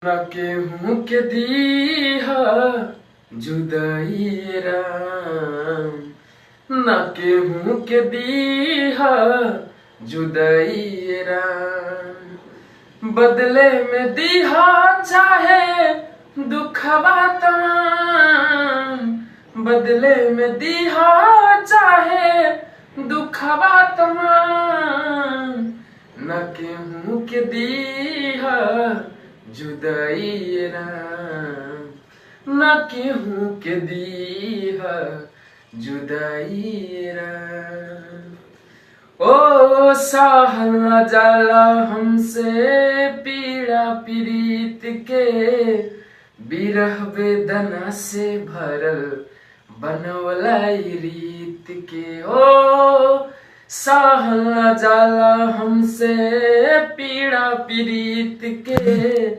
न केहू के दीहा जुदाई राम, न केहू के दीहा जुदाई राम। बदले में दीहा चाहे दुखवा तमाम, बदले में दीहा चाहे दुखवा तमाम। न केहू के दीहा जुदाई राम, न केहू के दीहा जुदाई राम। ओ सहल न जाला हमसे पीड़ा पीड़ित के, बिरह वेदना से भरल बनवलाई रीत के। ओ सहल न जाला हमसे पीड़ा पीड़ित के,